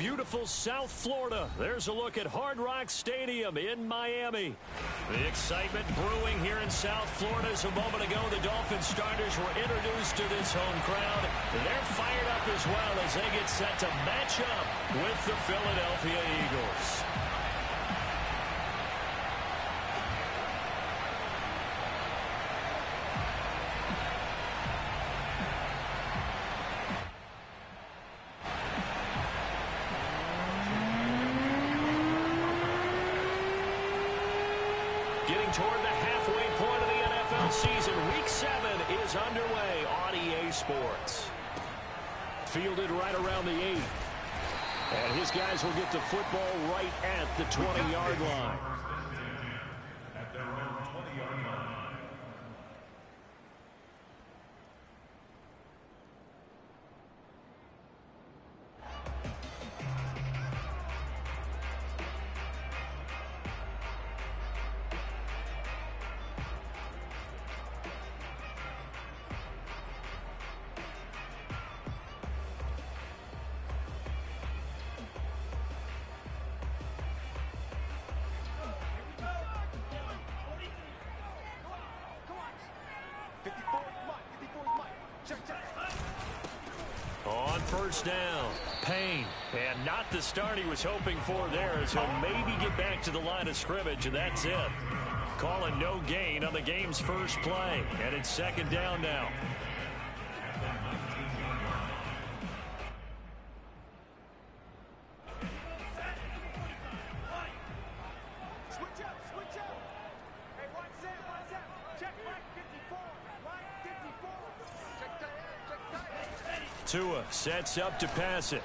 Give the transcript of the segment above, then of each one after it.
beautiful South Florida. There's a look at Hard Rock Stadium in Miami. The excitement brewing here in South Florida. As a moment ago, the Dolphins starters were introduced to this home crowd. They're fired up as well as they get set to match up with the Philadelphia Eagles. Getting toward the halfway point of the NFL season. Week 7 is underway on EA Sports. Fielded right around the 8. And his guys will get the football right at the 20-yard line. At their own 20-yard line. On first down, Payne, and not the start he was hoping for there, as he'll maybe get back to the line of scrimmage, and that's it. Calling no gain on the game's first play, and it's second down now. Tua sets up to pass it.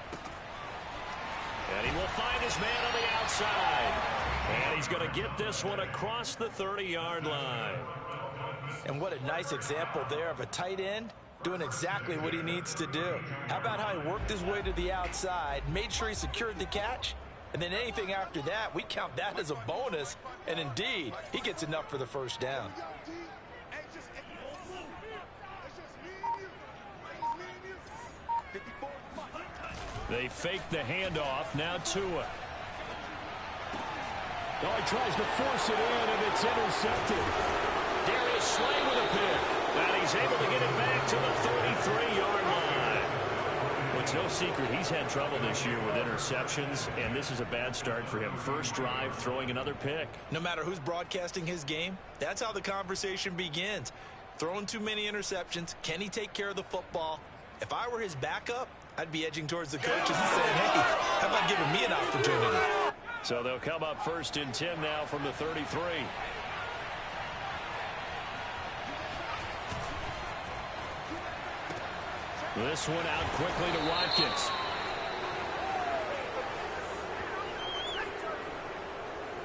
And he will find his man on the outside. And he's going to get this one across the 30-yard line. And what a nice example there of a tight end doing exactly what he needs to do. How about how he worked his way to the outside, made sure he secured the catch, and then anything after that, we count that as a bonus. And indeed, he gets enough for the first down. They fake the handoff. Now Tua. Oh, he tries to force it in, and it's intercepted. Darius Slay with a pick. And he's able to get it back to the 33-yard line. Well, it's no secret he's had trouble this year with interceptions, and this is a bad start for him. First drive, throwing another pick. No matter who's broadcasting his game, that's how the conversation begins. Throwing too many interceptions. Can he take care of the football? If I were his backup, I'd be edging towards the coaches and saying, hey, how about giving me an opportunity? So they'll come up first and 10 now from the 33. This one out quickly to Watkins.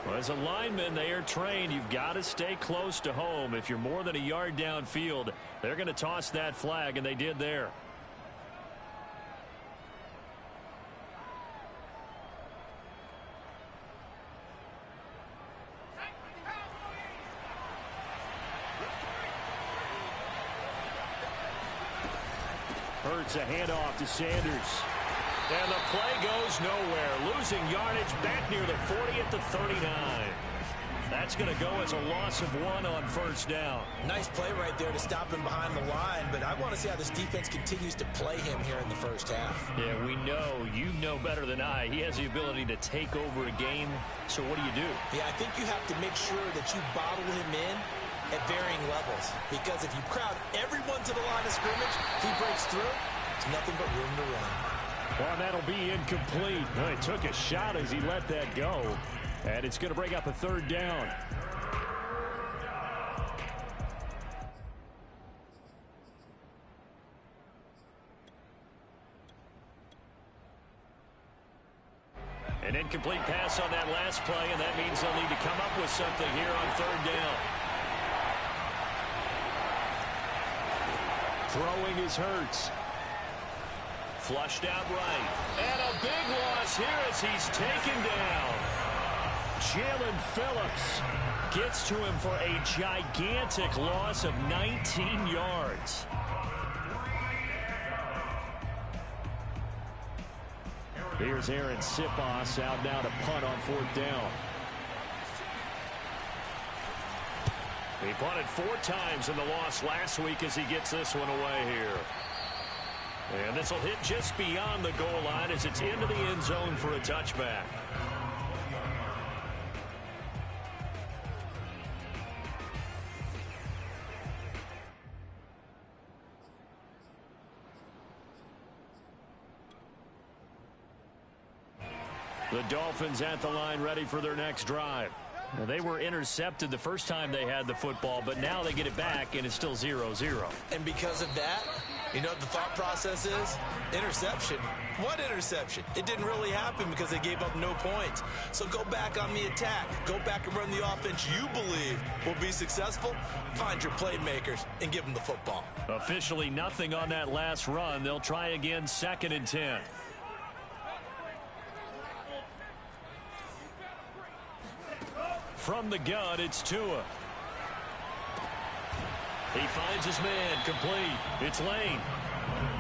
Well, as a lineman, they are trained. You've got to stay close to home. If you're more than a yard downfield, they're going to toss that flag, and they did there. Hurts a handoff to Sanders. And the play goes nowhere. Losing yardage back near the 40 at the 39. That's going to go as a loss of 1 on first down. Nice play right there to stop him behind the line, but I want to see how this defense continues to play him here in the first half. Yeah, we know. You know better than I. He has the ability to take over a game. So what do? Yeah, I think you have to make sure that you bottle him in at varying levels, because if you crowd everyone to the line of scrimmage, if he breaks through, it's nothing but room to run. Well, that'll be incomplete. Well, he took a shot as he let that go, and it's going to bring up a third down. An incomplete pass on that last play, and that means they'll need to come up with something here on third down. Throwing is Hurts. Flushed out right. And a big loss here as he's taken down. Jalen Phillips gets to him for a gigantic loss of 19 yards. Here's Aaron Sipos out now to punt on 4th down. He punted 4 times in the loss last week as he gets this one away here. And this will hit just beyond the goal line as it's into the end zone for a touchback. The Dolphins at the line ready for their next drive. Now, they were intercepted the first time they had the football, but now they get it back, and it's still 0-0. And because of that, you know what the thought process is? Interception. What interception? It didn't really happen because they gave up no points. So go back on the attack. Go back and run the offense you believe will be successful. Find your playmakers and give them the football. Officially nothing on that last run. They'll try again, 2nd and 10. From the gun, it's Tua. He finds his man, complete. It's Lane.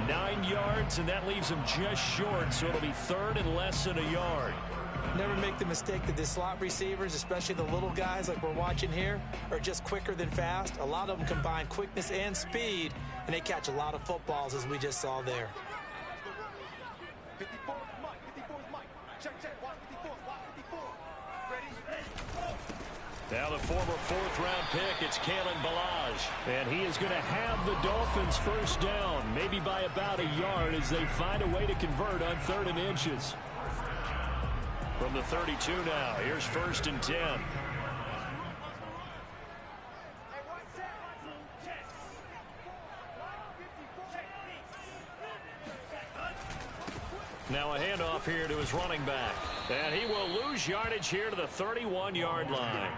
9 yards, and that leaves him just short, so it'll be 3rd and less than a yard. Never make the mistake that the slot receivers, especially the little guys like we're watching here, are just quicker than fast. A lot of them combine quickness and speed, and they catch a lot of footballs, as we just saw there. Now the former 4th-round pick, it's Kalen Ballage. And he is going to have the Dolphins first down, maybe by about a yard as they find a way to convert on 3rd and inches. From the 32 now, here's 1st and 10. Now a handoff here to his running back. And he will lose yardage here to the 31-yard line.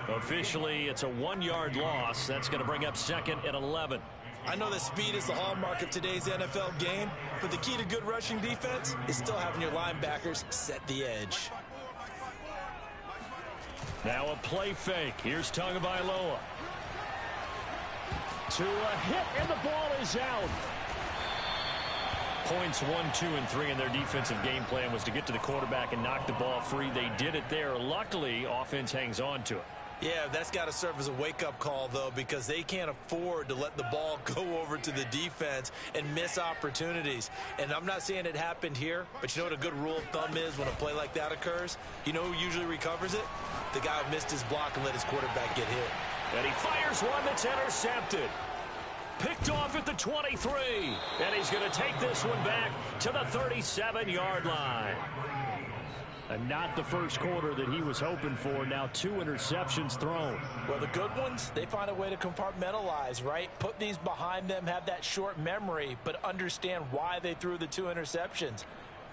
Officially, it's a 1-yard loss. That's going to bring up 2nd and 11. I know that speed is the hallmark of today's NFL game, but the key to good rushing defense is still having your linebackers set the edge. Now a play fake. Here's Tagovailoa. To a hit, and the ball is out. Points 1, 2, and 3 in their defensive game plan was to get to the quarterback and knock the ball free. They did it there. Luckily, offense hangs on to it. Yeah, that's got to serve as a wake-up call, though, because they can't afford to let the ball go over to the defense and miss opportunities. And I'm not saying it happened here, but you know what a good rule of thumb is when a play like that occurs? You know who usually recovers it? The guy who missed his block and let his quarterback get hit. And he fires one that's intercepted. Picked off at the 23. And he's going to take this one back to the 37-yard line. And not the first quarter that he was hoping for. Now 2 interceptions thrown. Well, the good ones, they find a way to compartmentalize, right? Put these behind them, have that short memory, but understand why they threw the 2 interceptions.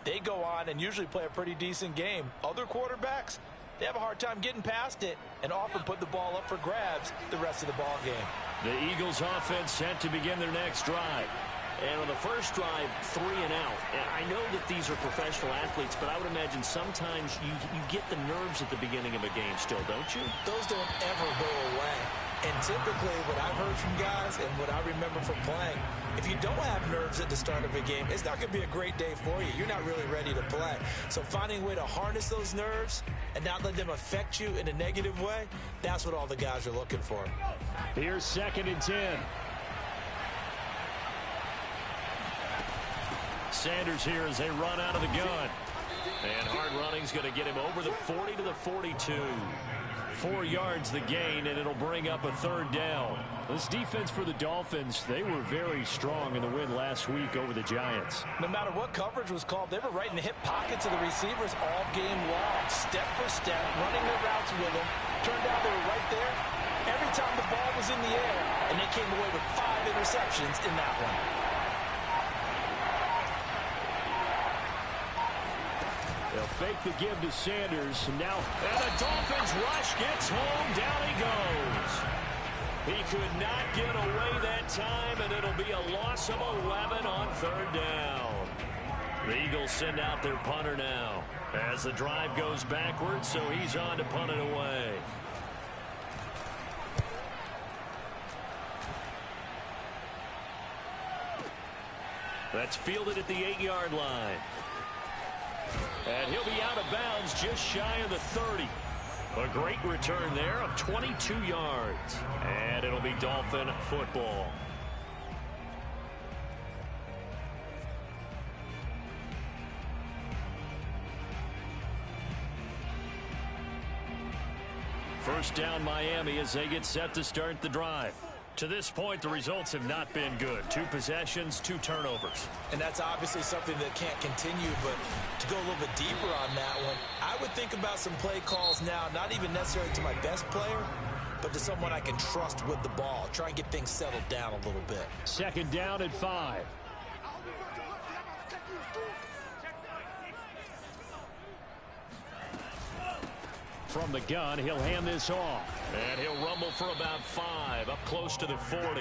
They go on and usually play a pretty decent game. Other quarterbacks, they have a hard time getting past it and often put the ball up for grabs the rest of the ball game. The Eagles offense set to begin their next drive. And on the first drive, 3 and out. And I know that these are professional athletes, but I would imagine sometimes you get the nerves at the beginning of a game still, don't you? Those don't ever go away. And typically what I've heard from guys and what I remember from playing, if you don't have nerves at the start of a game, it's not going to be a great day for you. You're not really ready to play. So finding a way to harness those nerves and not let them affect you in a negative way, that's what all the guys are looking for. Here's 2nd and 10. Sanders here as they run out of the gun. And hard running's going to get him over the 40 to the 42. 4 yards the gain, and it'll bring up a 3rd down. This defense for the Dolphins, they were very strong in the win last week over the Giants. No matter what coverage was called, they were right in the hip pockets of the receivers all game long. Step for step, running their routes with them. Turned out they were right there every time the ball was in the air, and they came away with 5 interceptions in that one. They'll fake the give to Sanders. And the Dolphins rush gets home. Down he goes. He could not get away that time, and it'll be a loss of 11 on 3rd down. The Eagles send out their punter now as the drive goes backwards, so he's on to punt it away. That's fielded at the 8-yard line. And he'll be out of bounds just shy of the 30. A great return there of 22 yards. And it'll be Dolphin football. First down Miami as they get set to start the drive. To this point, the results have not been good. 2 possessions, 2 turnovers. And that's obviously something that can't continue, but to go a little bit deeper on that one, I would think about some play calls now, not even necessarily to my best player, but to someone I can trust with the ball. Try and get things settled down a little bit. Second down at 5. From the gun, he'll hand this off. And he'll rumble for about 5, up close to the 40.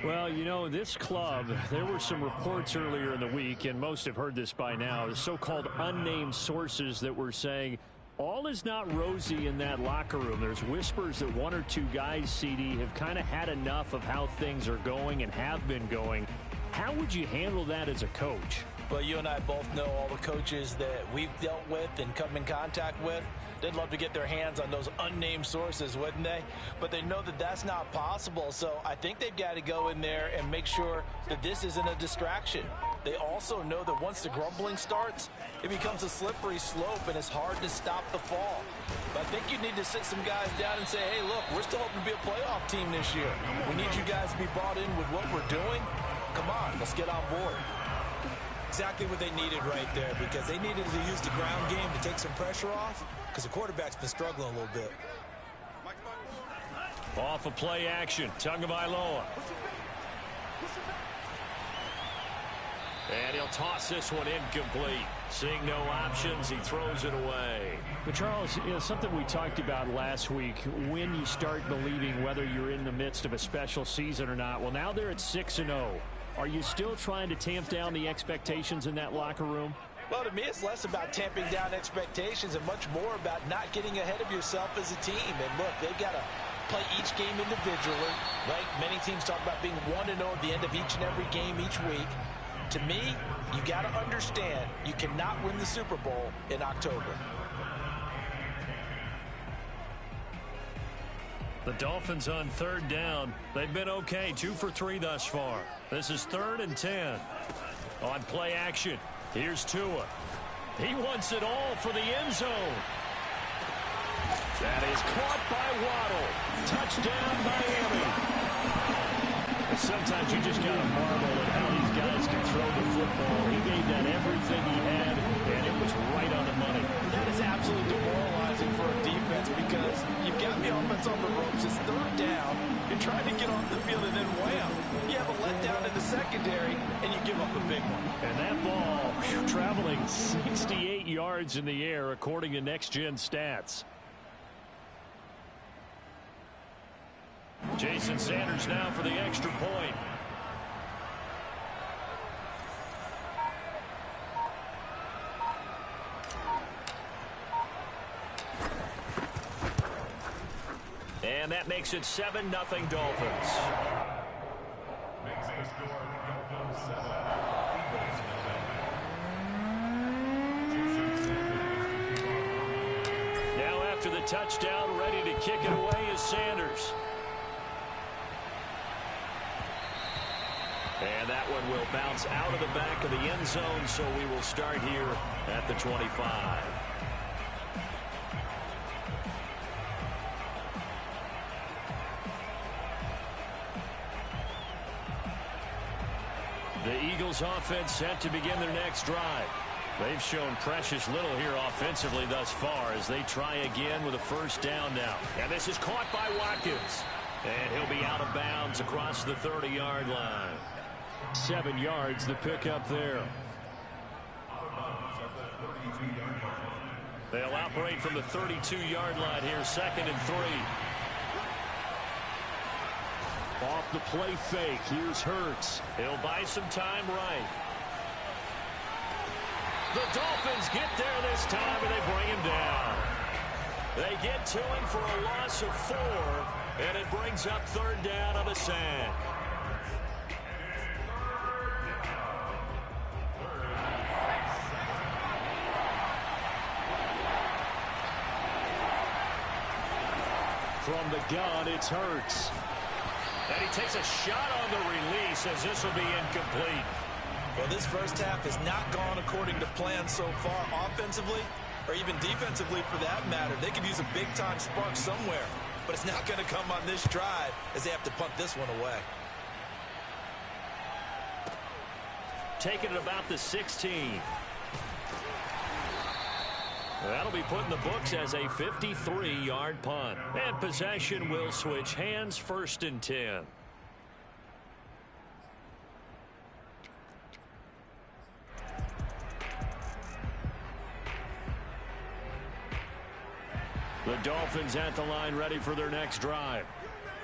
Well, you know, this club, there were some reports earlier in the week, and most have heard this by now, the so-called unnamed sources that were saying all is not rosy in that locker room. There's whispers that 1 or 2 guys, CD, have kind of had enough of how things are going and have been going. How would you handle that as a coach? Well, you and I both know all the coaches that we've dealt with and come in contact with. They'd love to get their hands on those unnamed sources, wouldn't they? But they know that that's not possible, so I think they've got to go in there and make sure that this isn't a distraction. They also know that once the grumbling starts, it becomes a slippery slope, and it's hard to stop the fall. But I think you need to sit some guys down and say, hey, look, we're still hoping to be a playoff team this year. We need you guys to be bought in with what we're doing. Come on, let's get on board. Exactly what they needed right there, because they needed to use the ground game to take some pressure off, because the quarterback's been struggling a little bit. Off of play action, Tagovailoa. And he'll toss this one incomplete. Seeing no options, he throws it away. But Charles, you know, something we talked about last week, when you start believing whether you're in the midst of a special season or not. Well, now they're at 6-0. Are you still trying to tamp down the expectations in that locker room? Well, to me, it's less about tamping down expectations and much more about not getting ahead of yourself as a team. And look, they've got to play each game individually, right? Many teams talk about being 1-0 at the end of each and every game each week. To me, you got to understand you cannot win the Super Bowl in October. The Dolphins on third down. They've been okay, 2 for 3 thus far. This is 3rd and 10. On play action, here's Tua. He wants it all for the end zone. That is caught by Waddle. Touchdown, Miami. Sometimes you just got to marvel at how these guys can throw the football. He gave that everything he had, and it was right on the money. That is absolutely demoralizing for a defense, because you've got the offense on the ropes. It's 3rd down. You're trying to get off the field, and then wham, you have a letdown in the secondary, and you give up a big one. And that ball traveling 68 yards in the air, according to Next Gen Stats. Jason Sanders now for the extra point. And that makes it 7-0 Dolphins. Makes the score Dolphins 7. Now after the touchdown, ready to kick it away is Sanders. And that one will bounce out of the back of the end zone, so we will start here at the 25. The Eagles offense set to begin their next drive. They've shown precious little here offensively thus far as they try again with a first down now. And this is caught by Watkins. And he'll be out of bounds across the 30-yard line. 7 yards the pickup there. They'll operate from the 32-yard line here, 2nd and 3. Off the play fake, here's Hurts. He'll buy some time right. The Dolphins get there this time, and they bring him down. They get to him for a loss of 4, and it brings up 3rd down on the sack. from the gun, it's Hurts. And he takes a shot on the release as this will be incomplete. Well, this first half has not gone according to plan so far offensively or even defensively for that matter. They could use a big-time spark somewhere, but it's not going to come on this drive as they have to punt this one away. Taking it about the 16. That'll be put in the books as a 53-yard punt. And possession will switch hands, 1st and 10. The Dolphins at the line, ready for their next drive.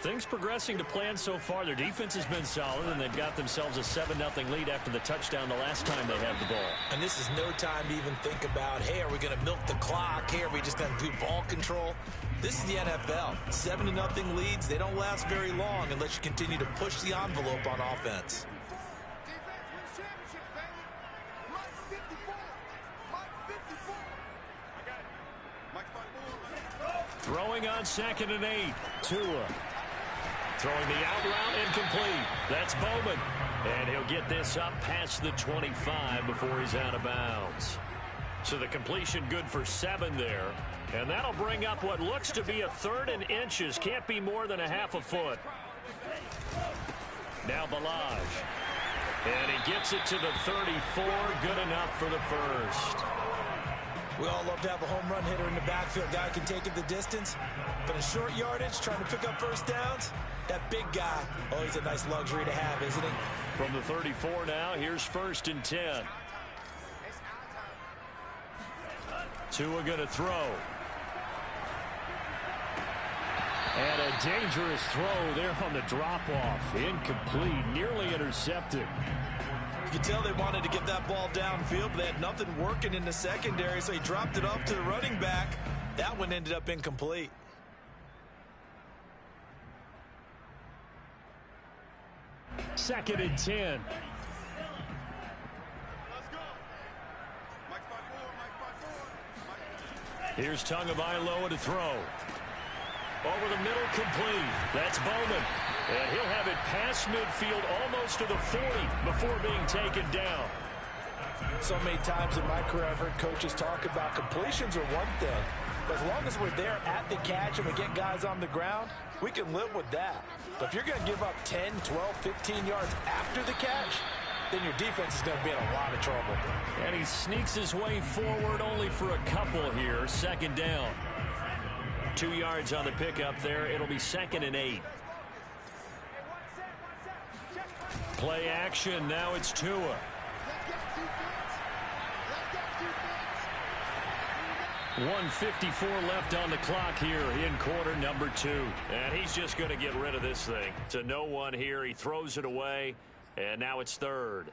Things progressing to plan so far. Their defense has been solid, and they've got themselves a 7-0 lead after the touchdown the last time they had the ball. And this is no time to even think about, hey, are we going to milk the clock? Hey, are we just going to do ball control? This is the NFL. 7-0 leads, they don't last very long unless you continue to push the envelope on offense. Throwing on 2nd and 8. Tua. Throwing the out route incomplete. That's Bowman. And he'll get this up past the 25 before he's out of bounds. So the completion good for 7 there. And that'll bring up what looks to be a 3rd and inches. Can't be more than a half a foot. Now Balaj. And he gets it to the 34. Good enough for the first. We all love to have a home run hitter in the backfield. Guy can take it the distance. But in short yardage, trying to pick up first downs, that big guy, oh, he's a nice luxury to have, isn't he? From the 34 now, here's 1st and 10. Tua going to throw. And a dangerous throw there on the drop-off. Incomplete, nearly intercepted. You could tell they wanted to get that ball downfield, but they had nothing working in the secondary, so he dropped it off to the running back. That one ended up incomplete. Second and 10. Here's Tagovailoa to throw. Over the middle, complete. That's Bowman. And he'll have it past midfield almost to the 40 before being taken down. So many times in my career I've heard coaches talk about completions are one thing. But as long as we're there at the catch and we get guys on the ground, we can live with that. But if you're going to give up 10, 12, 15 yards after the catch, then your defense is going to be in a lot of trouble. And he sneaks his way forward only for a couple here. 2nd down. 2 yards on the pickup there. It'll be 2nd and 8. Play action. Now it's Tua. 1:54 left on the clock here in quarter number 2. And he's just going to get rid of this thing. To no one here. He throws it away. And now it's 3rd.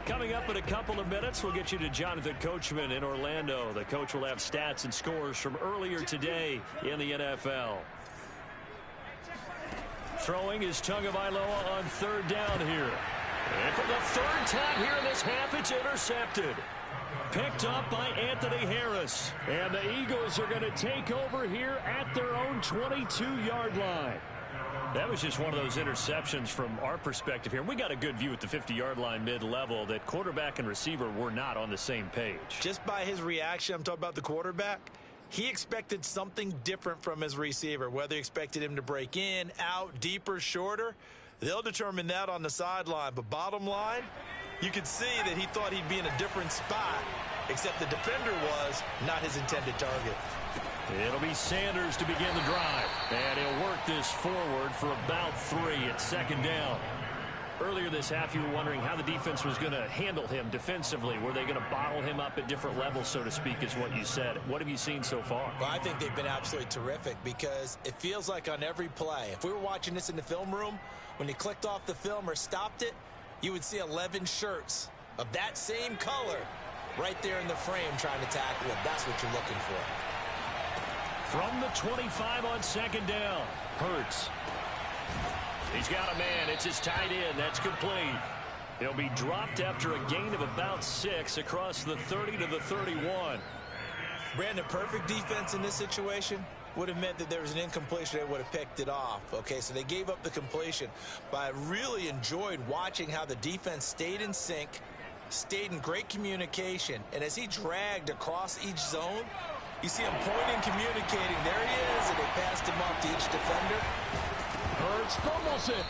Coming up in a couple of minutes, we'll get you to Jonathan Coachman in Orlando. The coach will have stats and scores from earlier today in the NFL. Throwing is Tagovailoa on 3rd down here. And for the 3rd time here in this half, it's intercepted. Picked up by Anthony Harris. And the Eagles are going to take over here at their own 22-yard line. That was just one of those interceptions from our perspective here. We got a good view at the 50-yard line mid-level that quarterback and receiver were not on the same page. Just by his reaction, I'm talking about the quarterback, he expected something different from his receiver. Whether he expected him to break in, out, deeper, shorter, they'll determine that on the sideline. But bottom line, you could see that he thought he'd be in a different spot, except the defender was not his intended target. It'll be Sanders to begin the drive. And he'll work this forward for about 3 at 2nd down. Earlier this half, you were wondering how the defense was going to handle him defensively. Were they going to bottle him up at different levels, so to speak, is what you said. What have you seen so far? Well, I think they've been absolutely terrific because it feels like on every play, if we were watching this in the film room, when you clicked off the film or stopped it, you would see 11 shirts of that same color right there in the frame trying to tackle him. That's what you're looking for. From the 25 on 2nd down, Hurts. He's got a man. It's his tight end. That's complete. He'll be dropped after a gain of about 6 across the 30 to the 31. Brandon, perfect defense in this situation would have meant that there was an incompletion. They would have picked it off. Okay, so they gave up the completion. But I really enjoyed watching how the defense stayed in sync, stayed in great communication. And as he dragged across each zone, you see him pointing, communicating. There he is, and they passed him off to each defender. Hurts fumbles it.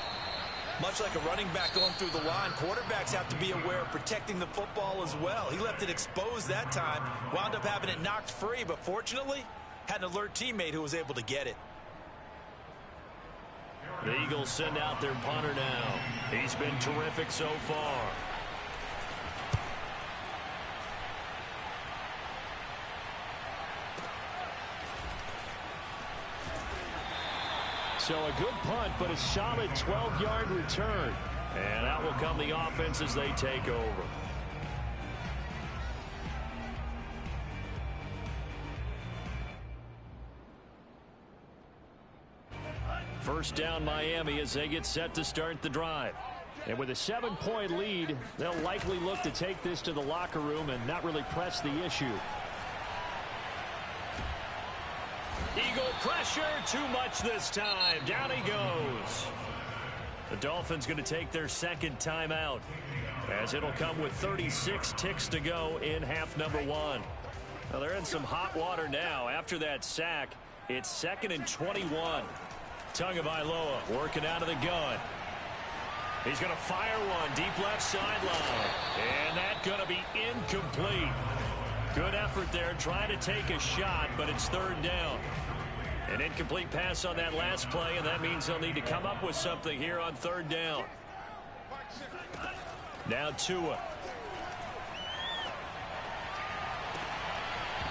Much like a running back going through the line, quarterbacks have to be aware of protecting the football as well. He left it exposed that time, wound up having it knocked free, but fortunately, had an alert teammate who was able to get it. The Eagles send out their punter now. He's been terrific so far. So a good punt, but a solid 12-yard return. And out will come the offense as they take over. First down Miami as they get set to start the drive. And with a 7-point lead, they'll likely look to take this to the locker room and not really press the issue. Eagle pressure, too much this time. Down he goes. The Dolphins going to take their second timeout, as it'll come with 36 ticks to go in half number 1. Well, they're in some hot water now. After that sack, it's 2nd and 21. Tagovailoa working out of the gun. He's going to fire one deep left sideline. And that's going to be incomplete. Good effort there trying to take a shot, but it's 3rd down. An incomplete pass on that last play, and that means they'll need to come up with something here on 3rd down. Now Tua.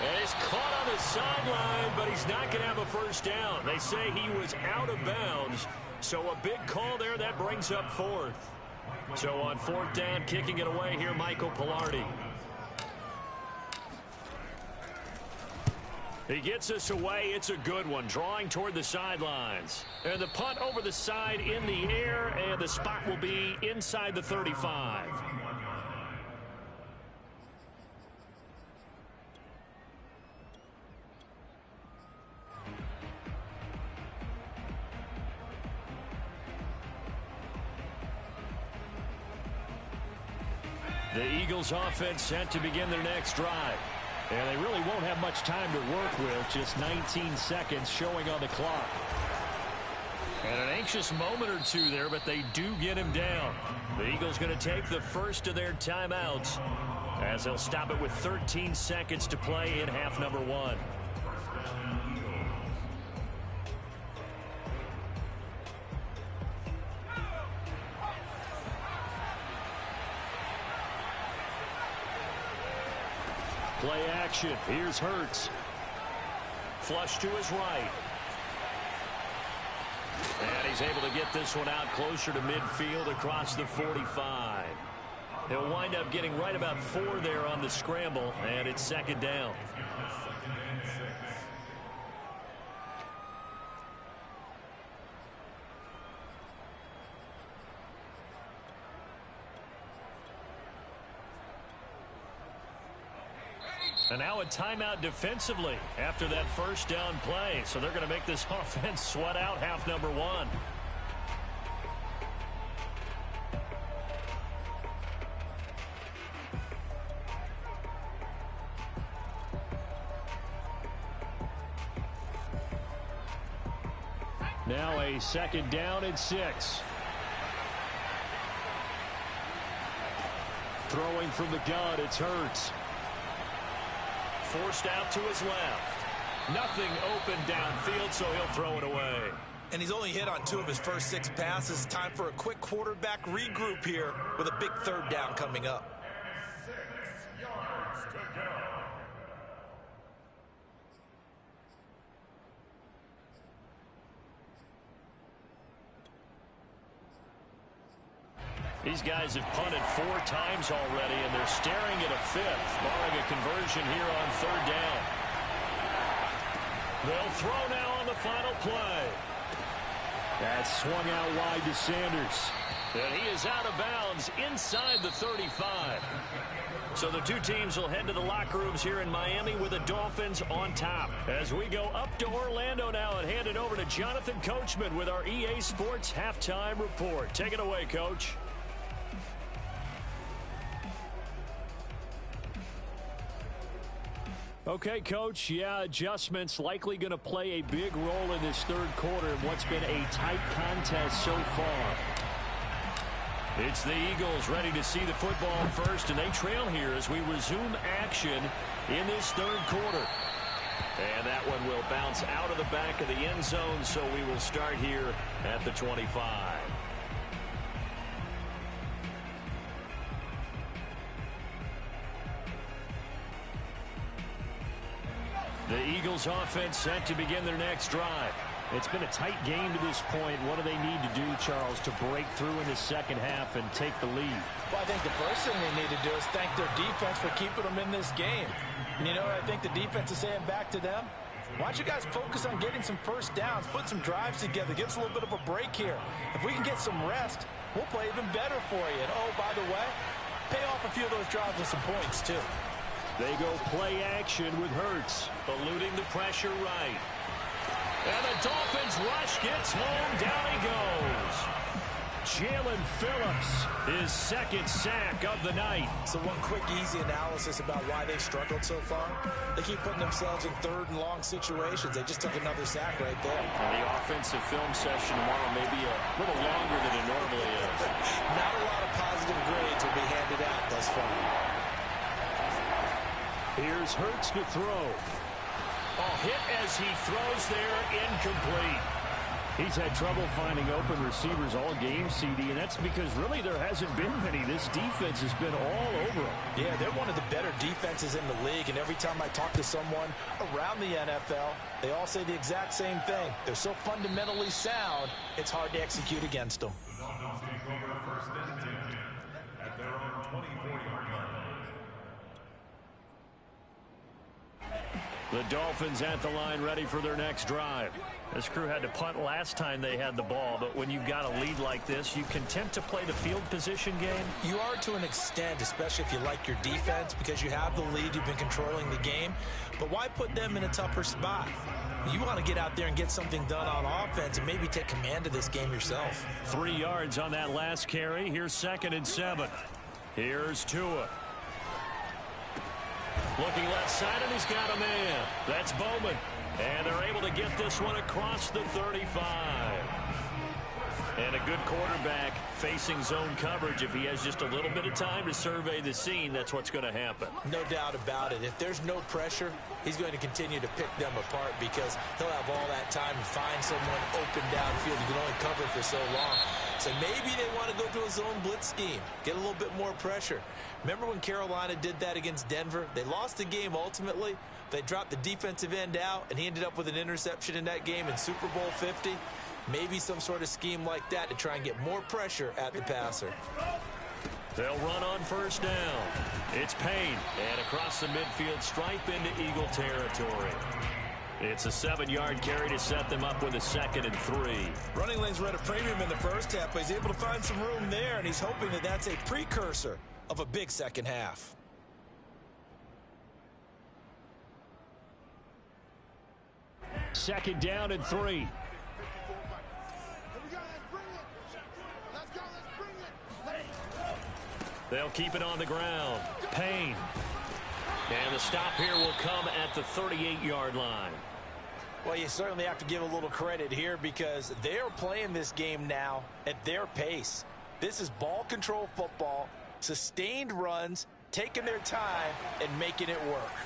And he's caught on the sideline, but he's not going to have a first down. They say he was out of bounds, so a big call there that brings up 4th. So on 4th down, kicking it away here, Michael Pilardi. He gets us away. It's a good one, drawing toward the sidelines. And the punt over the side in the air, and the spot will be inside the 35. The Eagles offense set to begin their next drive. And they really won't have much time to work with, just 19 seconds showing on the clock. And an anxious moment or two there, but they do get him down. The Eagles going to take the first of their timeouts, as they'll stop it with 13 seconds to play in half number 1. Play action. Here's Hurts. Flush to his right. And he's able to get this one out closer to midfield across the 45. He'll wind up getting right about 4 there on the scramble, and it's 2nd down. And now a timeout defensively after that first down play. So they're going to make this offense sweat out half number 1. Now a 2nd down and 6. Throwing from the gun, it's Hurts. Forced out to his left. Nothing open downfield, so he'll throw it away. And he's only hit on 2 of his first 6 passes. Time for a quick quarterback regroup here with a big 3rd down coming up. These guys have punted 4 times already, and they're staring at a 5th, barring a conversion here on 3rd down. They'll throw now on the final play. That swung out wide to Sanders. And he is out of bounds inside the 35. So the two teams will head to the locker rooms here in Miami with the Dolphins on top. As we go up to Orlando now and hand it over to Jonathan Coachman with our EA Sports Halftime Report. Take it away, Coach. Okay, Coach, yeah, adjustments likely going to play a big role in this third quarter in what's been a tight contest so far. It's the Eagles ready to see the football first, and they trail here as we resume action in this third quarter. And that one will bounce out of the back of the end zone, so we will start here at the 25. The Eagles offense set to begin their next drive. It's been a tight game to this point. What do they need to do, Charles, to break through in the second half and take the lead? Well, I think the first thing they need to do is thank their defense for keeping them in this game. And you know what I think the defense is saying back to them? Why don't you guys focus on getting some first downs, put some drives together, give us a little bit of a break here. If we can get some rest, we'll play even better for you. And, oh, by the way, pay off a few of those drives with some points, too. They go play action with Hurts, eluding the pressure right. And the Dolphins rush gets home. Down he goes. Jalen Phillips, his second sack of the night. So one quick, easy analysis about why they've struggled so far. They keep putting themselves in third and long situations. They just took another sack right there. And the offensive film session tomorrow may be a little longer than it normally is. Not a lot of positive grades will be handed out thus far. Here's Hurts to throw. Oh, hit as he throws there, incomplete. He's had trouble finding open receivers all game, CD, and that's because really there hasn't been many. This defense has been all over them. Yeah, they're one of the better defenses in the league, and every time I talk to someone around the NFL, they all say the exact same thing. They're so fundamentally sound, it's hard to execute against them. The Dolphins take over first and 10 at their own 24-yard line. The Dolphins at the line ready for their next drive. This crew had to punt last time they had the ball, but when you've got a lead like this, you content to play the field position game? You are to an extent, especially if you like your defense, because you have the lead, you've been controlling the game. But why put them in a tougher spot? You want to get out there and get something done on offense and maybe take command of this game yourself. 3 yards on that last carry. Here's 2nd and 7. Here's Tua. Looking left side, and he's got a man. That's Bowman. And they're able to get this one across the 35. And a good quarterback facing zone coverage. If he has just a little bit of time to survey the scene, that's what's going to happen. No doubt about it. If there's no pressure, he's going to continue to pick them apart because he'll have all that time to find someone open downfield. You can only cover for so long. So maybe they want to go to a zone blitz scheme, get a little bit more pressure. Remember when Carolina did that against Denver? They lost the game ultimately. They dropped the defensive end out, and he ended up with an interception in that game in Super Bowl 50. Maybe some sort of scheme like that to try and get more pressure at the passer. They'll run on first down. It's Payne, and across the midfield stripe into Eagle territory. It's a 7-yard carry to set them up with a 2nd and 3. Running lanes were at a premium in the first half, but he's able to find some room there, and he's hoping that that's a precursor of a big second half. Second down and 3. They'll keep it on the ground. Payne. And the stop here will come at the 38-yard line. Well, you certainly have to give a little credit here because they're playing this game now at their pace. This is ball control football, sustained runs, taking their time, and making it work.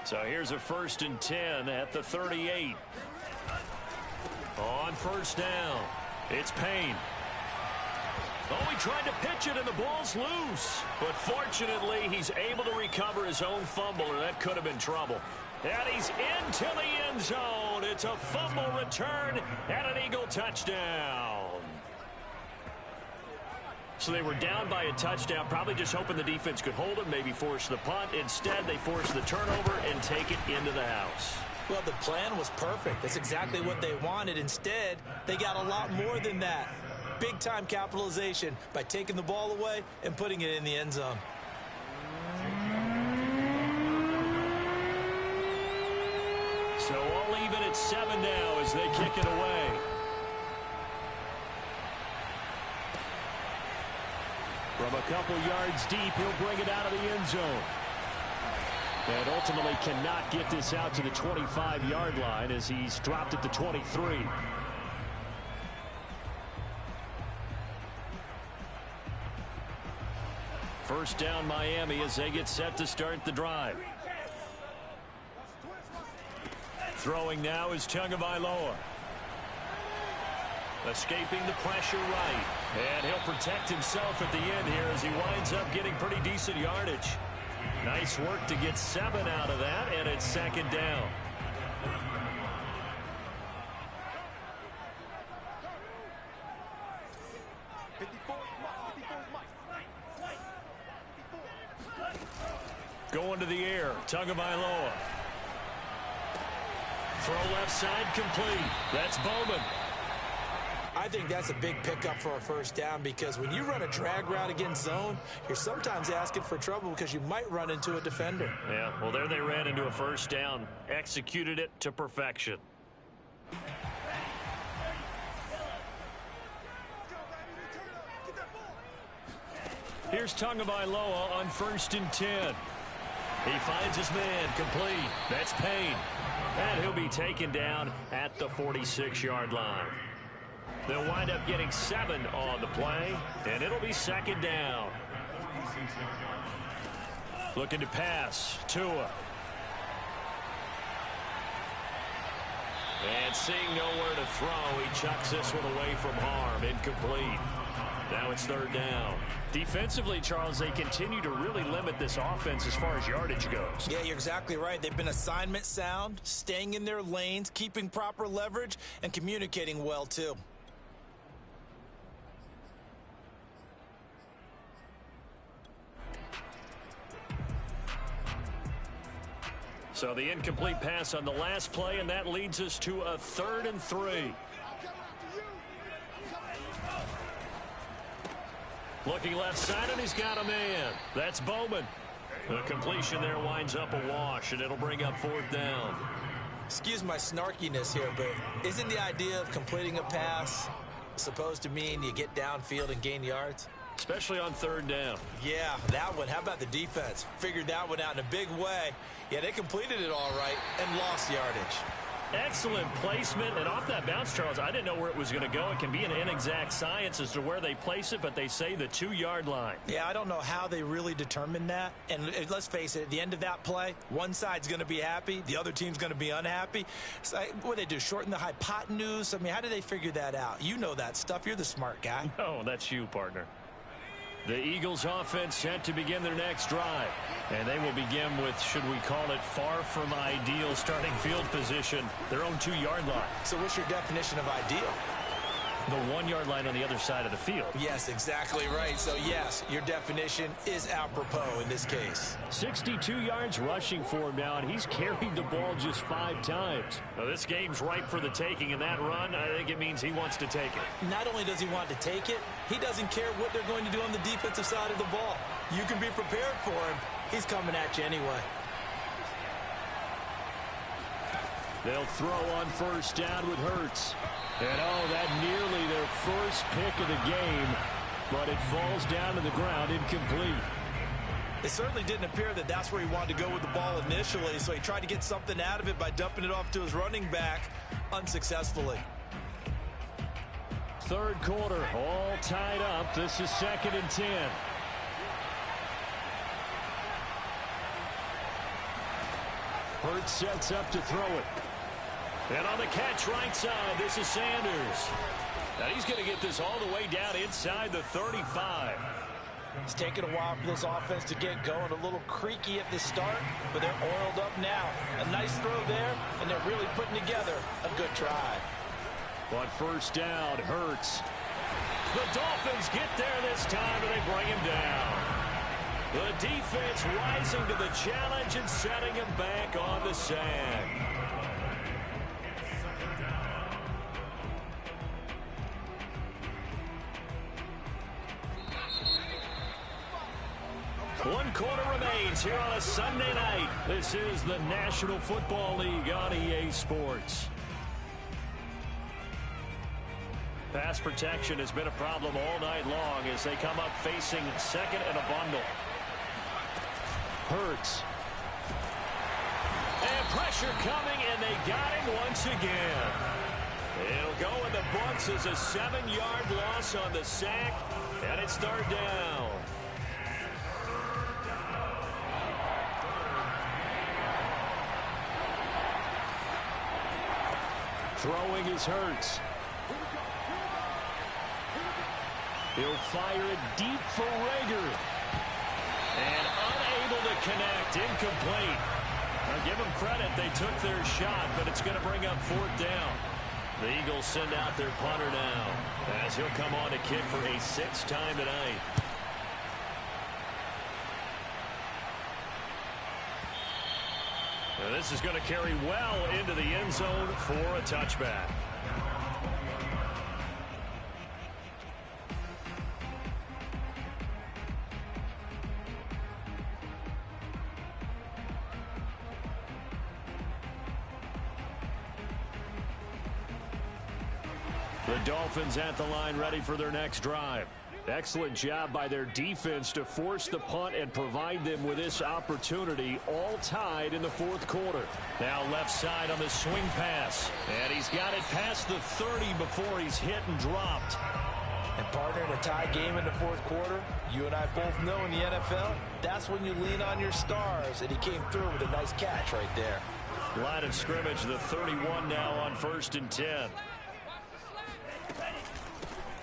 So here's a 1st and 10 at the 38. On first down, it's Payne. Oh, he tried to pitch it, and the ball's loose. But fortunately, he's able to recover his own fumble, or that could have been trouble. And he's into the end zone. It's a fumble return and an Eagle touchdown. So they were down by a touchdown, probably just hoping the defense could hold it, maybe force the punt. Instead, they forced the turnover and take it into the house. Well, the plan was perfect. That's exactly what they wanted. Instead, they got a lot more than that. big-time capitalization by taking the ball away and putting it in the end zone. So all even at 7 now as they kick it away. From a couple yards deep, he'll bring it out of the end zone. And ultimately cannot get this out to the 25-yard line as he's dropped at the 23. First down Miami as they get set to start the drive. Throwing now is Tagovailoa. Escaping the pressure right. And he'll protect himself at the end here as he winds up getting pretty decent yardage. Nice work to get 7 out of that, and it's second down. Going to the air, Tagovailoa. Throw left side complete. That's Bowman. I think that's a big pickup for a first down because when you run a drag route against zone, you're sometimes asking for trouble because you might run into a defender. Yeah, well, there they ran into a first down. Executed it to perfection. Here's Tagovailoa on 1st and 10. He finds his man complete. That's Payne. And he'll be taken down at the 46-yard line. They'll wind up getting 7 on the play, and it'll be second down. Looking to pass. Tua. And seeing nowhere to throw, he chucks this one away from harm. Incomplete. Now it's third down. Defensively, Charles, they continue to really limit this offense as far as yardage goes. Yeah, you're exactly right. They've been assignment sound, staying in their lanes, keeping proper leverage, and communicating well, too. So the incomplete pass on the last play, and that leads us to a 3rd and 3. Looking left side, and he's got a man. That's Bowman. The completion there winds up a wash, and it'll bring up 4th down. Excuse my snarkiness here, but isn't the idea of completing a pass supposed to mean you get downfield and gain yards? Especially on 3rd down. Yeah, that one. How about the defense? Figured that one out in a big way. Yeah, they completed it all right and lost yardage. Excellent placement, and off that bounce, Charles, I didn't know where it was going to go. It can be an inexact science as to where they place it, but they say the 2-yard line. Yeah, I don't know how they really determined that. And let's face it, at the end of that play, one side's going to be happy, the other team's going to be unhappy. So, what do they do, shorten the hypotenuse? I mean, how do they figure that out? You know that stuff. You're the smart guy. Oh, that's you, partner. The Eagles offense set to begin their next drive. And they will begin with, should we call it, far from ideal starting field position, their own 2-yard line. So what's your definition of ideal? The 1-yard line on the other side of the field. Yes, exactly right. So, yes, your definition is apropos in this case. 62 yards rushing for him now, and he's carried the ball just 5 times. Now, this game's ripe for the taking, and that run, I think it means he wants to take it. Not only does he want to take it, he doesn't care what they're going to do on the defensive side of the ball. You can be prepared for him. He's coming at you anyway. They'll throw on 1st down with Hurts. And, oh, that nearly their first pick of the game, but it falls down to the ground incomplete. It certainly didn't appear that that's where he wanted to go with the ball initially, so he tried to get something out of it by dumping it off to his running back unsuccessfully. 3rd quarter, all tied up. This is 2nd and 10. Hurts sets up to throw it. And on the catch right side, this is Sanders. Now he's going to get this all the way down inside the 35. It's taken a while for this offense to get going. A little creaky at the start, but they're oiled up now. A nice throw there, and they're really putting together a good drive. On 1st down, Hurts. The Dolphins get there this time, and they bring him down. The defense rising to the challenge and setting him back on the sand. 1 quarter remains here on a Sunday night. This is the National Football League on EA Sports. Pass protection has been a problem all night long as they come up facing second and a bundle. Hurts. And pressure coming, and they got him once again. It'll go in the books as a 7-yard loss on the sack, and it's 3rd down. Throwing is Hurts. He'll fire it deep for Rager. And unable to connect. Incomplete. Now give them credit. They took their shot, but it's going to bring up 4th down. The Eagles send out their punter now, as he'll come on to kick for a 6th time tonight. Now this is going to carry well into the end zone for a touchback. The Dolphins at the line, ready for their next drive. Excellent job by their defense to force the punt and provide them with this opportunity, all tied in the 4th quarter. Now left side on the swing pass, and he's got it past the 30 before he's hit and dropped. And partner, in a tie game in the 4th quarter, you and I both know in the NFL, that's when you lean on your stars, and he came through with a nice catch right there. Line of scrimmage, the 31 now on 1st and 10.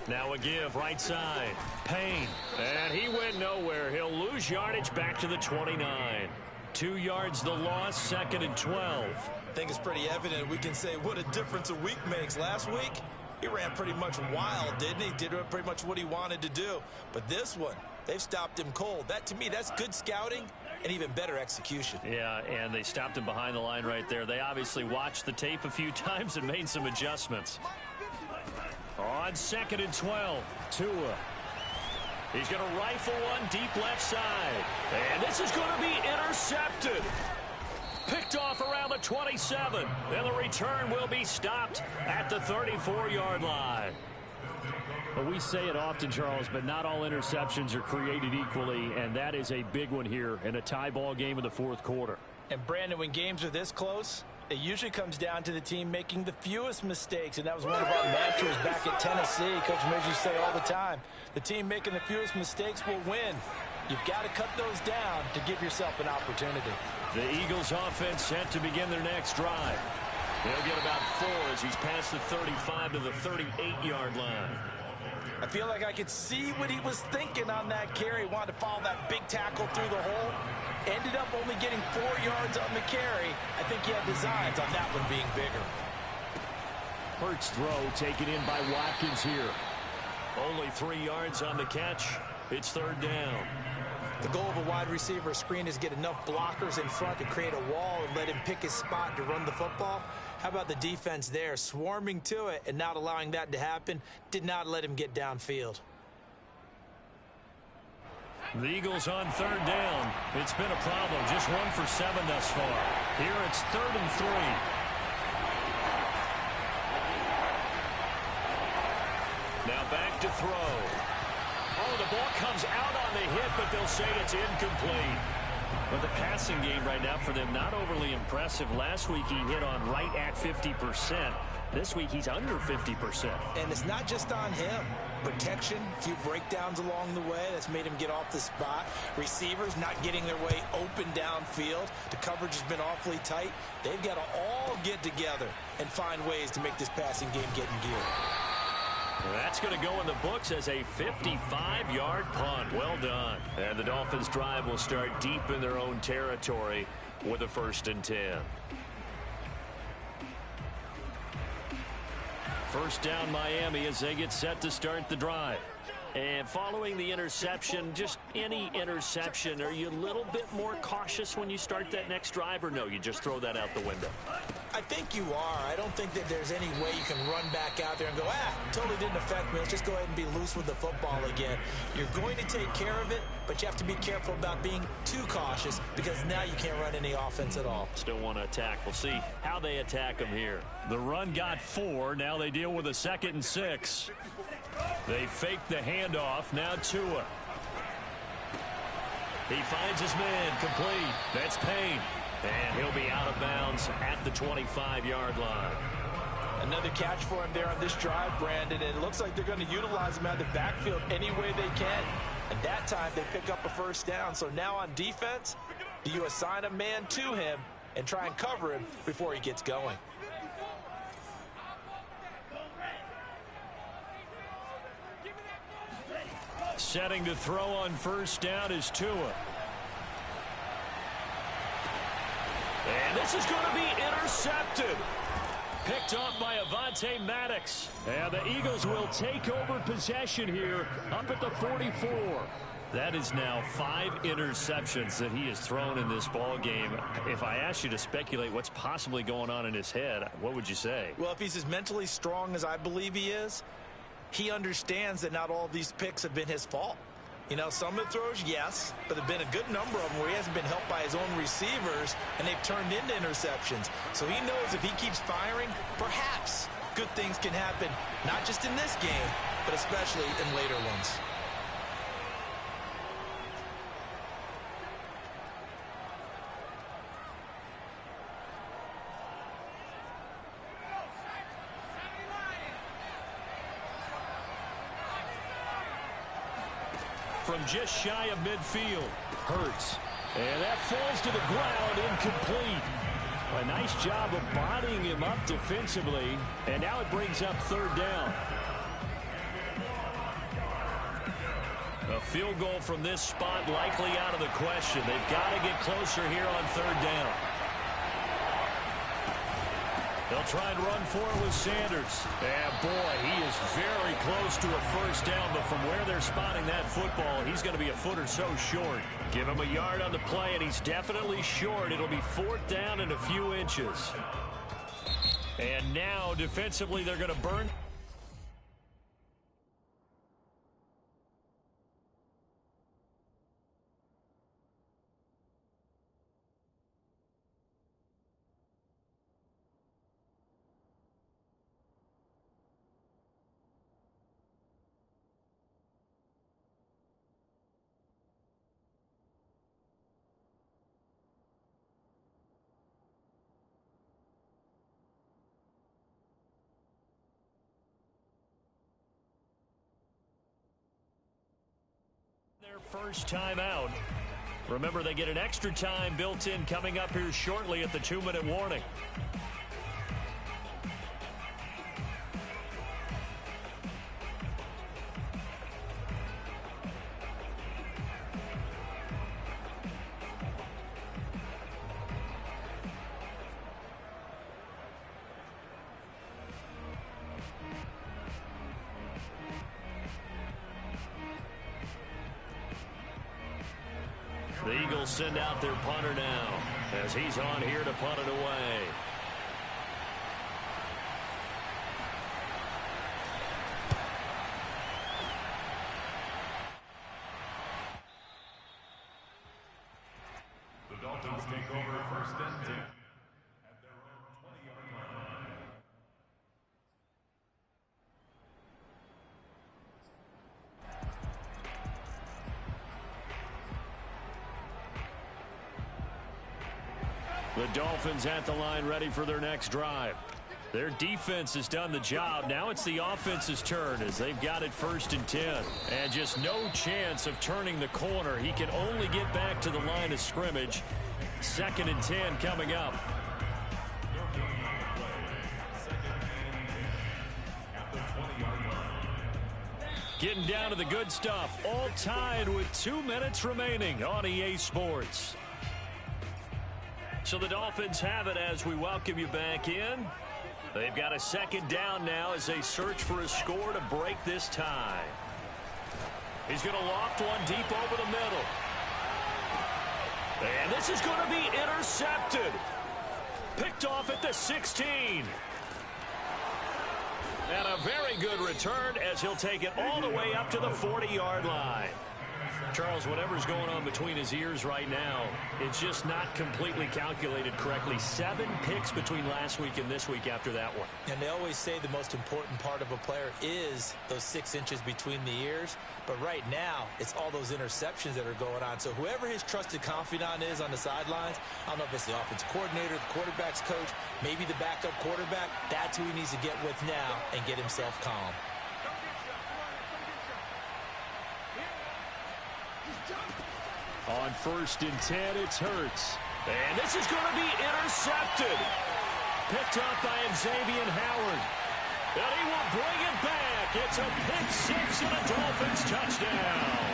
Now a give, right side. Payne. And he went nowhere. He'll lose yardage back to the 29. 2 yards the loss, 2nd and 12. I think it's pretty evident we can say what a difference a week makes. Last week, he ran pretty much wild, didn't he? Did pretty much what he wanted to do. But this one, they've stopped him cold. That, to me, that's good scouting and even better execution. Yeah, and they stopped him behind the line right there. They obviously watched the tape a few times and made some adjustments. On 2nd and 12, Tua. He's going to rifle one deep left side. And this is going to be intercepted. Picked off around the 27. And the return will be stopped at the 34-yard line. Well, we say it often, Charles, but not all interceptions are created equally, and that is a big one here in a tie ball game in the 4th quarter. And, Brandon, when games are this close, it usually comes down to the team making the fewest mistakes, and that was one of our mantras back at Tennessee. Coach Midge used to say all the time, the team making the fewest mistakes will win. You've got to cut those down to give yourself an opportunity. The Eagles offense set to begin their next drive. They'll get about 4 as he's past the 35 to the 38-yard line. I feel like I could see what he was thinking on that carry. Wanted to follow that big tackle through the hole. Ended up only getting 4 yards on the carry. I think he had designs on that one being bigger. Hurts throw taken in by Watkins here. Only 3 yards on the catch. It's 3rd down. The goal of a wide receiver screen is get enough blockers in front to create a wall and let him pick his spot to run the football. How about the defense there, swarming to it and not allowing that to happen? Did not let him get downfield. The Eagles on 3rd down. It's been a problem. Just 1 for 7 thus far. Here it's 3rd and 3. Now back to throw. Oh, the ball comes out on the hit, but they'll say it's incomplete. But the passing game right now for them, not overly impressive. Last week he hit on right at 50%. This week he's under 50%. And it's not just on him. Protection, a few breakdowns along the way. That's made him get off the spot. Receivers not getting their way open downfield. The coverage has been awfully tight. They've got to all get together and find ways to make this passing game get in gear. That's going to go in the books as a 55-yard punt. Well done. And the Dolphins' drive will start deep in their own territory with a 1st and 10. 1st down Miami as they get set to start the drive. And following the interception, just any interception, are you a little bit more cautious when you start that next drive, or no, you just throw that out the window? I think you are. I don't think that there's any way you can run back out there and go, totally didn't affect me. Let's just go ahead and be loose with the football again. You're going to take care of it, but you have to be careful about being too cautious because now you can't run any offense at all. Still want to attack. We'll see how they attack them here. The run got 4. Now they deal with a 2nd and 6. They fake the handoff. Now Tua. He finds his man complete. That's Payne. And he'll be out of bounds at the 25-yard line. Another catch for him there on this drive, Brandon. And it looks like they're going to utilize him out of the backfield any way they can. And that time they pick up a first down. So now on defense, do you assign a man to him and try and cover him before he gets going? Setting to throw on first down is Tua. And this is going to be intercepted. Picked off by Avonte Maddox. And the Eagles will take over possession here up at the 44. That is now 5 interceptions that he has thrown in this ball game. If I asked you to speculate what's possibly going on in his head, what would you say? Well, if he's as mentally strong as I believe he is, he understands that not all of these picks have been his fault. You know, some of the throws, yes, but there have been a good number of them where he hasn't been helped by his own receivers, and they've turned into interceptions. So he knows if he keeps firing, perhaps good things can happen, not just in this game, but especially in later ones. From just shy of midfield, Hurts. And that falls to the ground, incomplete. A nice job of bodying him up defensively, and now it brings up 3rd down. A field goal from this spot likely out of the question. They've got to get closer here on 3rd down. They'll try and run for it with Sanders. And boy, he is very close to a first down, but from where they're spotting that football, he's going to be a foot or so short. Give him a yard on the play, and he's definitely short. It'll be 4th down and a few inches. And now, defensively, they're going to burn. Their first time out. Remember, they get an extra time built in coming up here shortly at the 2-minute warning. The Eagles send out their punter now as he's on here to punt it away. The Dolphins take over 1st and 10 at their own 20-yard line. The Dolphins at the line ready for their next drive. Their defense has done the job. Now it's the offense's turn as they've got it 1st and 10. And just no chance of turning the corner. He can only get back to the line of scrimmage. 2nd and 10 coming up. Getting down to the good stuff. All tied with 2 minutes remaining on EA Sports. So the Dolphins have it as we welcome you back in. They've got a 2nd down now as they search for a score to break this tie. He's going to loft one deep over the middle. And this is going to be intercepted. Picked off at the 16. And a very good return as he'll take it all the way up to the 40-yard line. Charles, whatever's going on between his ears right now, it's just not completely calculated correctly. 7 picks between last week and this week after that one. And they always say the most important part of a player is those 6 inches between the ears. But right now, it's all those interceptions that are going on. So whoever his trusted confidant is on the sidelines, I don't know if it's the offense coordinator, the quarterback's coach, maybe the backup quarterback, that's who he needs to get with now and get himself calm. On 1st and 10, it's Hurts. And this is going to be intercepted. Picked up by Xavier Howard. And he will bring it back. It's a pick-6 and a Dolphins touchdown.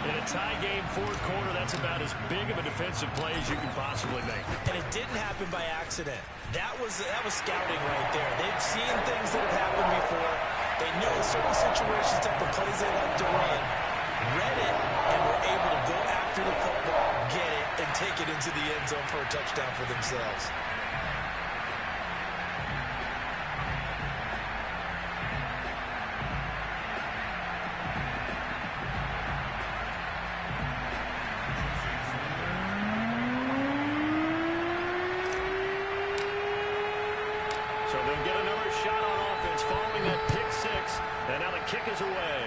In a tie game, 4th quarter, that's about as big of a defensive play as you can possibly make. And it didn't happen by accident. That was scouting right there. They've seen things that have happened before. They know in certain situations, type of plays they like to run. Read it, and were able to go after the football, get it, and take it into the end zone for a touchdown for themselves. So they'll get another shot on offense following that pick-6, and now the kick is away.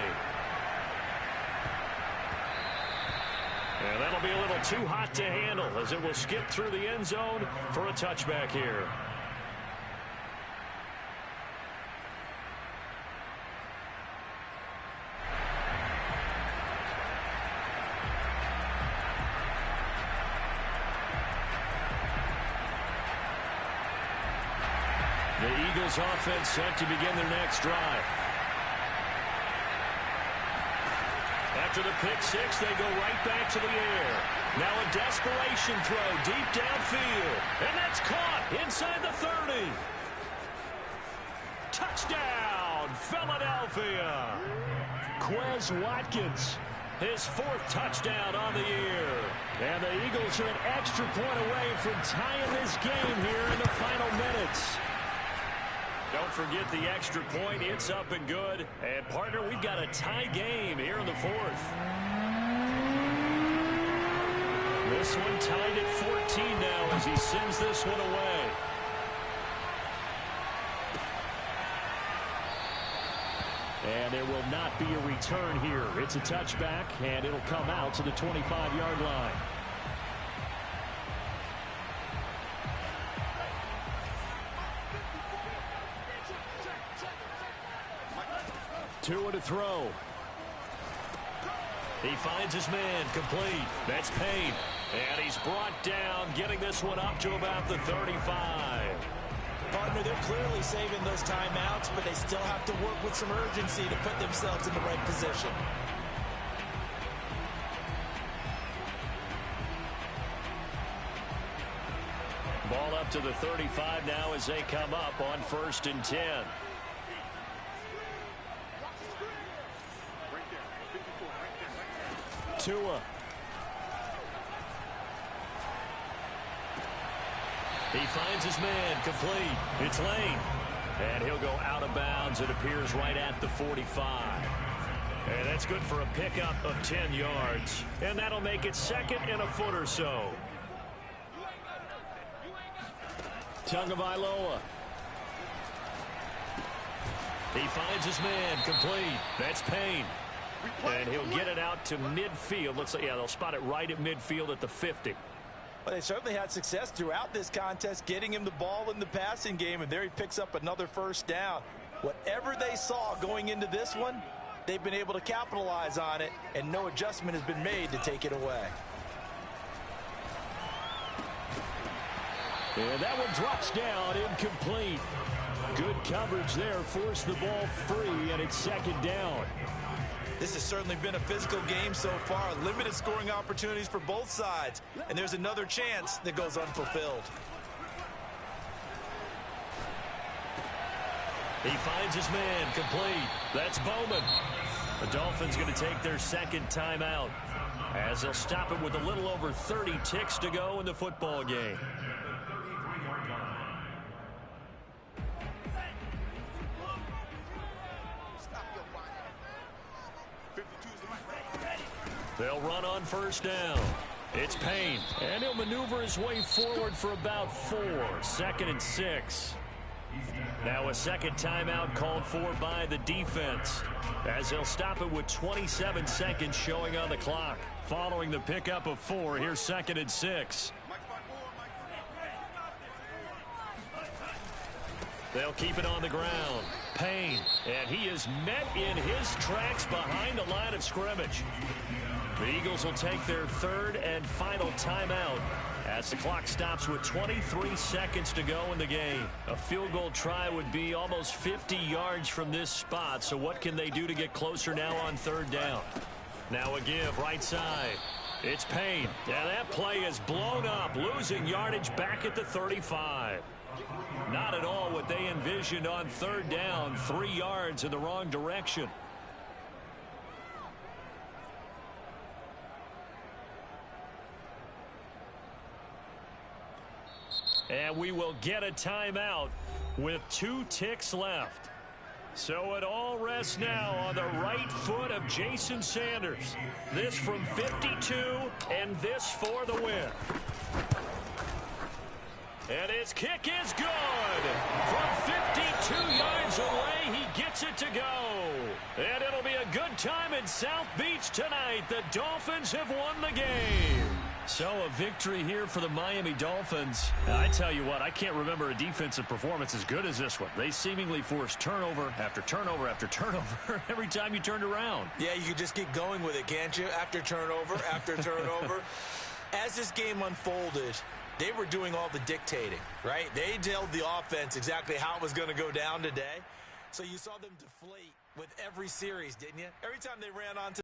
And that'll be a little too hot to handle as it will skip through the end zone for a touchback here. The Eagles offense set to begin their next drive. After the pick-6, they go right back to the air. Now a desperation throw deep downfield. And that's caught inside the 30. Touchdown, Philadelphia. Quez Watkins, his 4th touchdown on the year. And the Eagles are an extra point away from tying this game here in the final minutes. Don't forget the extra point. It's up and good. And, partner, we've got a tie game here in the 4th. This one tied at 14 now as he sends this one away. And there will not be a return here. It's a touchback, and it'll come out to the 25-yard line. Tua to throw. He finds his man complete. That's Payne. And he's brought down, getting this one up to about the 35. Partner, they're clearly saving those timeouts, but they still have to work with some urgency to put themselves in the right position. Ball up to the 35 now as they come up on 1st and 10. Tua. He finds his man complete. It's Lane. And he'll go out of bounds. It appears right at the 45. And that's good for a pickup of 10 yards. And that'll make it 2nd and a foot or so. Tagovailoa. He finds his man complete. That's Payne. And he'll get it out to midfield. Looks like, yeah, they'll spot it right at midfield at the 50. Well, they certainly had success throughout this contest, getting him the ball in the passing game, and there he picks up another 1st down. Whatever they saw going into this one, they've been able to capitalize on it, and no adjustment has been made to take it away. And that one drops down, incomplete. Good coverage there, forced the ball free, and it's 2nd down. This has certainly been a physical game so far. Limited scoring opportunities for both sides. And there's another chance that goes unfulfilled. He finds his man complete. That's Bowman. The Dolphins going to take their second timeout as they'll stop it with a little over 30 ticks to go in the football game. They'll run on first down. It's Payne, and he'll maneuver his way forward for about 4. 2nd and 6. Now a second timeout called for by the defense as they'll stop it with 27 seconds showing on the clock. Following the pickup of 4, here's 2nd and 6. They'll keep it on the ground. Payne, and he is met in his tracks behind the line of scrimmage. The Eagles will take their third and final timeout as the clock stops with 23 seconds to go in the game. A field goal try would be almost 50 yards from this spot, so what can they do to get closer now on third down? Now a give right side. It's Payne, and that play is blown up, losing yardage back at the 35. Not at all what they envisioned on third down, 3 yards in the wrong direction. And we will get a timeout with 2 ticks left. So it all rests now on the right foot of Jason Sanders. This from 52, and this for the win. And his kick is good. From 52 yards away, he gets it to go. And it'll be a good time in South Beach tonight. The Dolphins have won the game. So a victory here for the Miami Dolphins. I tell you what, I can't remember a defensive performance as good as this one. They seemingly forced turnover after turnover after turnover every time you turned around. Yeah, you could just keep going with it, can't you? After turnover, after turnover. As this game unfolded, they were doing all the dictating, right? They told the offense exactly how it was going to go down today. So you saw them deflate with every series, didn't you? Every time they ran onto